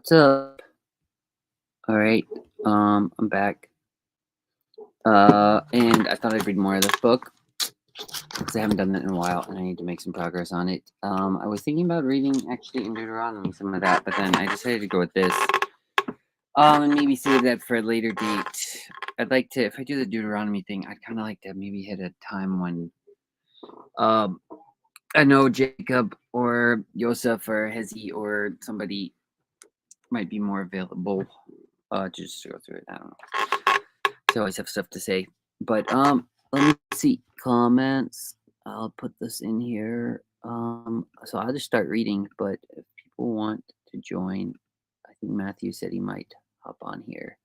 What's up? All right. I'm back. And I thought I'd read more of this book because I haven't done that in a while, and I need to make some progress on it. I was thinking about reading actually in Deuteronomy some of that, but then I decided to go with this. And maybe save that for a later date. I'd like to, if I do the Deuteronomy thing, I'd kind of like to maybe hit a time when, um, I know Jacob or Joseph or Hezi or somebody might be more available. Just to go through it. I don't know. They always have stuff to say. But let me see. Comments. I'll put this in here. So I'll just start reading, but if people want to join, I think Matthew said he might hop on here.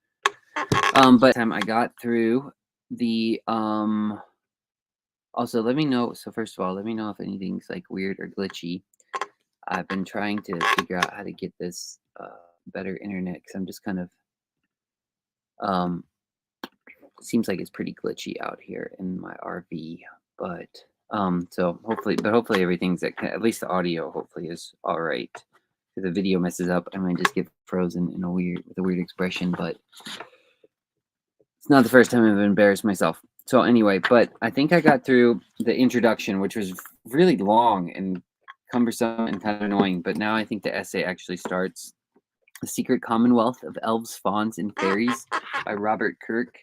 But time I got through the also let me know. So first of all, let me know if anything's like weird or glitchy. I've been trying to figure out how to get this better internet because I'm just kind of seems like it's pretty glitchy out here in my RV, but so hopefully everything's at least the audio hopefully is all right. If the video messes up, I might just get frozen in with a weird expression, but it's not the first time I've embarrassed myself. So anyway, but I think I got through the introduction, which was really long and cumbersome and kind of annoying, but now I think the essay actually starts. The Secret Commonwealth of Elves, Fauns, and Fairies by Robert Kirk.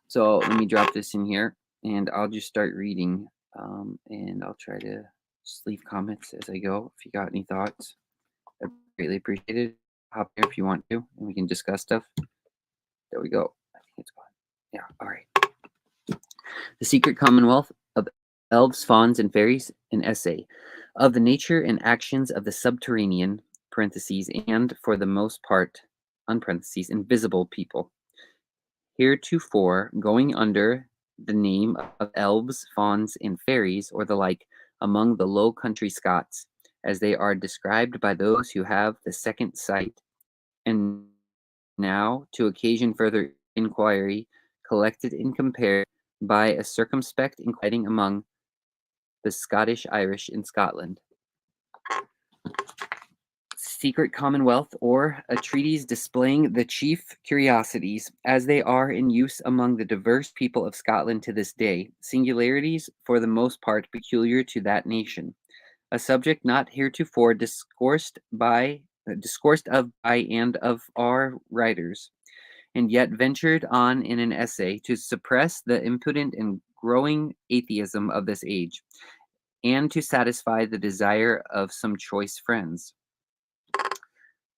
So let me drop this in here, and I'll just start reading, and I'll try to just leave comments as I go. If you got any thoughts, I'd greatly appreciate it. Hop here if you want to, and we can discuss stuff. There we go. I think it's gone. Yeah, all right. The Secret Commonwealth of Elves, Fauns, and Fairies, an essay of the nature and actions of the subterranean, parentheses, and for the most part, unparentheses, invisible people. Heretofore going under the name of elves, fauns, and fairies, or the like, among the Low Country Scots, as they are described by those who have the second sight, and now, to occasion further inquiry, collected and compared by a circumspect inquiring among the Scottish Irish in Scotland. Secret Commonwealth, or a treatise displaying the chief curiosities as they are in use among the diverse people of Scotland to this day, singularities for the most part peculiar to that nation, a subject not heretofore discoursed of by and of our writers, and yet ventured on in an essay to suppress the impudent and growing atheism of this age, and to satisfy the desire of some choice friends.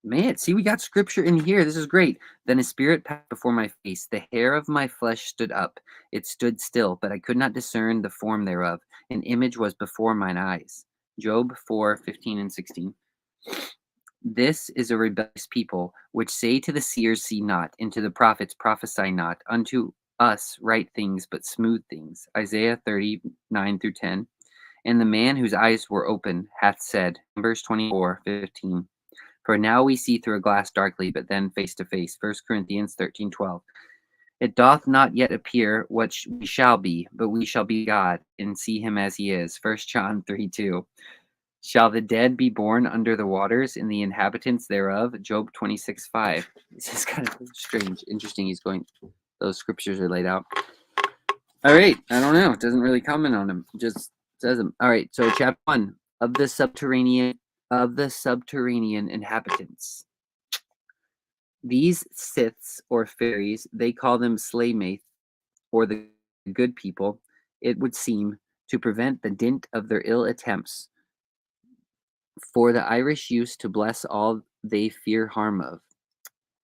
Man, see, we got scripture in here. This is great. Then a spirit passed before my face. The hair of my flesh stood up. It stood still, but I could not discern the form thereof. An image was before mine eyes. Job 4:15 and 16. This is a rebellious people, which say to the seers, see not, and to the prophets, prophesy not. Unto us right things, but smooth things. Isaiah 39 through 10. And the man whose eyes were open hath said, Numbers 24:15. For now we see through a glass darkly, but then face to face. 1 Corinthians 13:12. It doth not yet appear what we shall be, but we shall be God, and see him as he is. 1 John 3:2. Shall the dead be born under the waters, and the inhabitants thereof? Job 26:5. This is kind of strange. Interesting those scriptures are laid out. All right, I don't know. It doesn't really comment on them. It just says them. All right, so chapter 1 of the subterranean inhabitants. These Siths or fairies, they call them Slaymaith, or the good people, it would seem, to prevent the dint of their ill attempts. For the Irish used to bless all they fear harm of,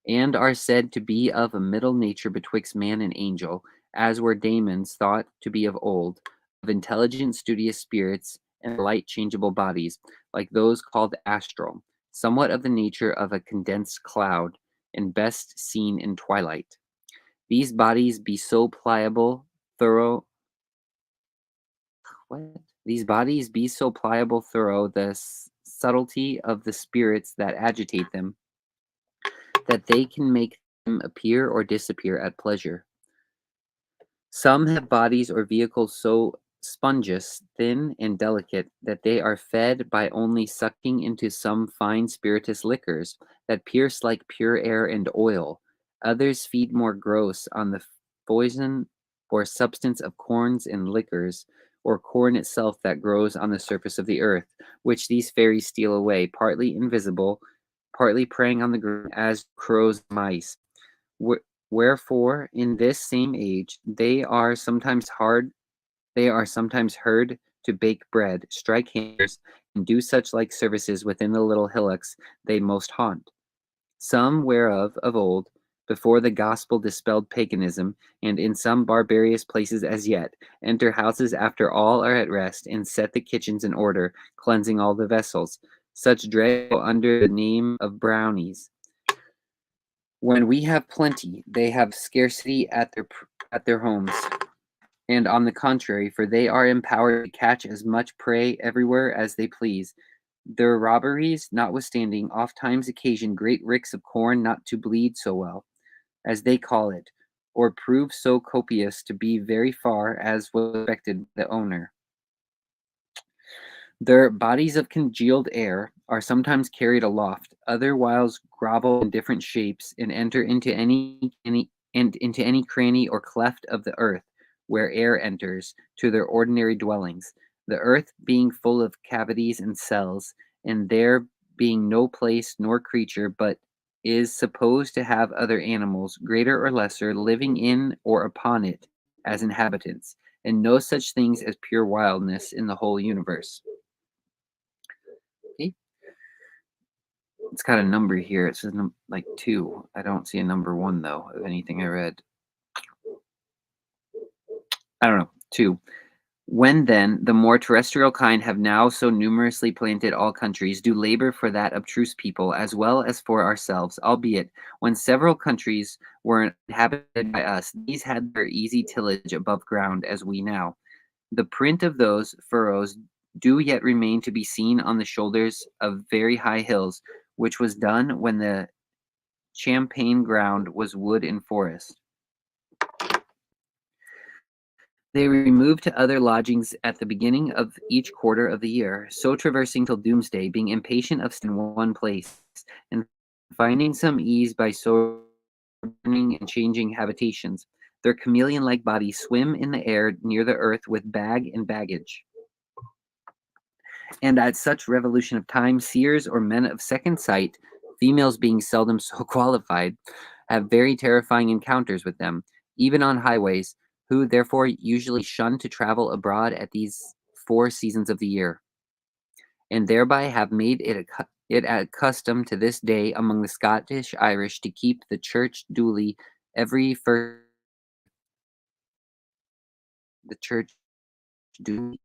and are said to be of a middle nature betwixt man and angel, as were daemons thought to be of old, of intelligent studious spirits, and light changeable bodies, like those called astral, somewhat of the nature of a condensed cloud, and best seen in twilight. These bodies be so pliable, thorough, the subtlety of the spirits that agitate them, that they can make them appear or disappear at pleasure. Some have bodies or vehicles so sponges, thin and delicate, that they are fed by only sucking into some fine spirituous liquors that pierce like pure air and oil. Others feed more gross on the poison or substance of corns and liquors, or corn itself that grows on the surface of the earth, which these fairies steal away, partly invisible, partly preying on the ground as crows and mice. Wherefore, in this same age, they are sometimes heard to bake bread, strike hammers, and do such like services within the little hillocks they most haunt. Some whereof of old, before the gospel dispelled paganism, and in some barbarous places as yet, enter houses after all are at rest, and set the kitchens in order, cleansing all the vessels. Such dread go under the name of brownies. When we have plenty, they have scarcity at their homes. And on the contrary, for they are empowered to catch as much prey everywhere as they please. Their robberies, notwithstanding, ofttimes occasion great ricks of corn not to bleed so well, as they call it, or prove so copious to be very far as was expected by the owner. Their bodies of congealed air are sometimes carried aloft, other whiles grovel in different shapes, and enter into any cranny or cleft of the earth where air enters to their ordinary dwellings, the earth being full of cavities and cells, and there being no place nor creature but is supposed to have other animals, greater or lesser, living in or upon it as inhabitants, and no such things as pure wildness in the whole universe. Okay. It's got a number here. It says like 2. I don't see a number 1 though of anything I read. I don't know. 2. When then the more terrestrial kind have now so numerously planted all countries, do labor for that abstruse people as well as for ourselves, albeit when several countries were inhabited by us, these had their easy tillage above ground as we now. The print of those furrows do yet remain to be seen on the shoulders of very high hills, which was done when the champaign ground was wood and forest. They removed to other lodgings at the beginning of each quarter of the year, so traversing till doomsday, being impatient of staying in one place, and finding some ease by sojourning and changing habitations. Their chameleon-like bodies swim in the air near the earth with bag and baggage. And at such revolution of time, seers or men of second sight, females being seldom so qualified, have very terrifying encounters with them, even on highways, who therefore usually shun to travel abroad at these 4 seasons of the year, and thereby have made it a custom to this day among the Scottish Irish to keep the church duly every first the church duly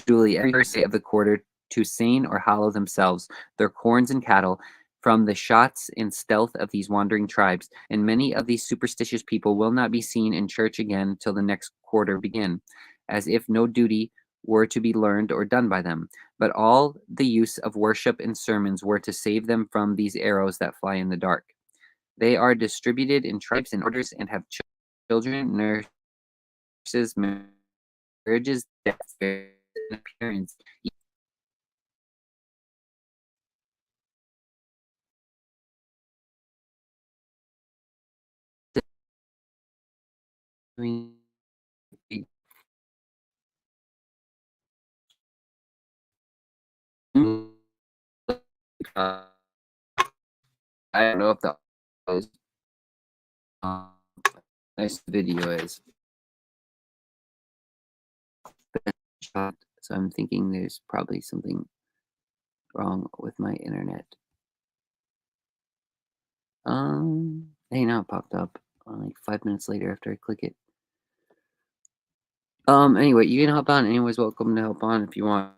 Julie every first day of the quarter to seine or hallow themselves, their corns and cattle, from the shots and stealth of these wandering tribes, and many of these superstitious people will not be seen in church again till the next quarter begin, as if no duty were to be learned or done by them, but all the use of worship and sermons were to save them from these arrows that fly in the dark. They are distributed in tribes and orders, and have children, nurses, marriages, deaths, and appearance. Uh, I don't know if the is, um, nice video is shot, so I'm thinking there's probably something wrong with my internet. Hey, now it popped up like 5 minutes later after I click it. Anyway, you can hop on. Anyone's welcome to help on if you want.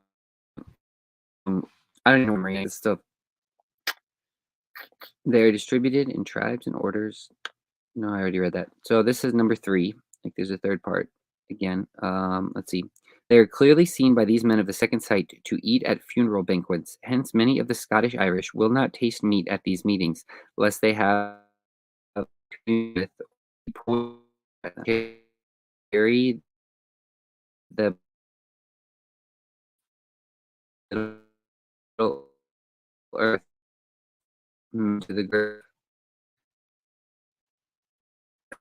I don't know remembering this stuff. They're distributed in tribes and orders. No, I already read that. So this is number 3. Like there's a third part again. Let's see. They are clearly seen by these men of the second sight to eat at funeral banquets. Hence, many of the Scottish Irish will not taste meat at these meetings, lest they have with carry the middle earth to the ground.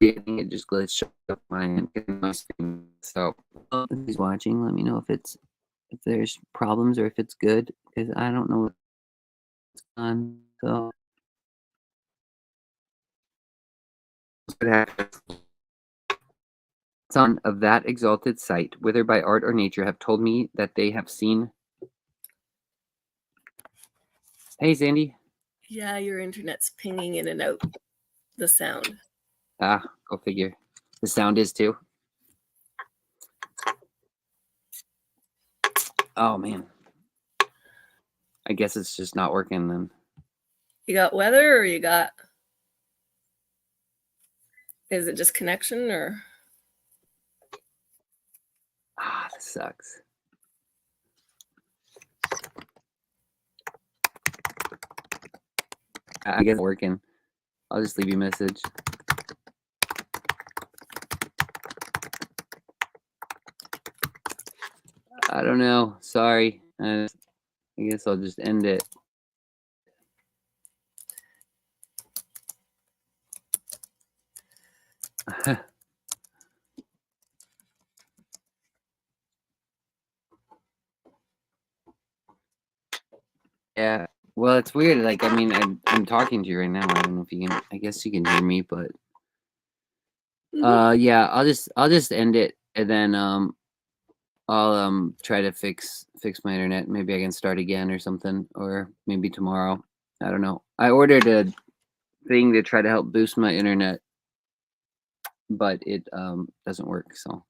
I think it just glitched up my end in my screen. So if he's watching, let me know if there's problems or if it's good because I don't know what's on. So what happens. Son of that exalted sight, whether by art or nature, have told me that they have seen. Hey, Sandy. Yeah, your internet's pinging in and out the sound. Ah, go figure. The sound is too. Oh man. I guess it's just not working then. You got weather or you got... Is it just connection or... Ah, this sucks. I guess it's working. I'll just leave you a message. I don't know. Sorry. I guess I'll just end it. Yeah. Well, it's weird. Like, I mean, I'm talking to you right now. I don't know if you can. I guess you can hear me, but yeah. I'll just end it, and then I'll try to fix my internet. Maybe I can start again or something, or maybe tomorrow. I don't know. I ordered a thing to try to help boost my internet, but it doesn't work. So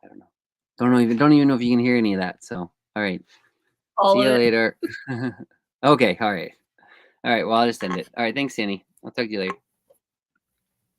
I don't know. Don't even know if you can hear any of that. So all right. all See of you it? later. Okay. All right. All right. Well, I'll just end it. All right. Thanks, Sandy. I'll talk to you later.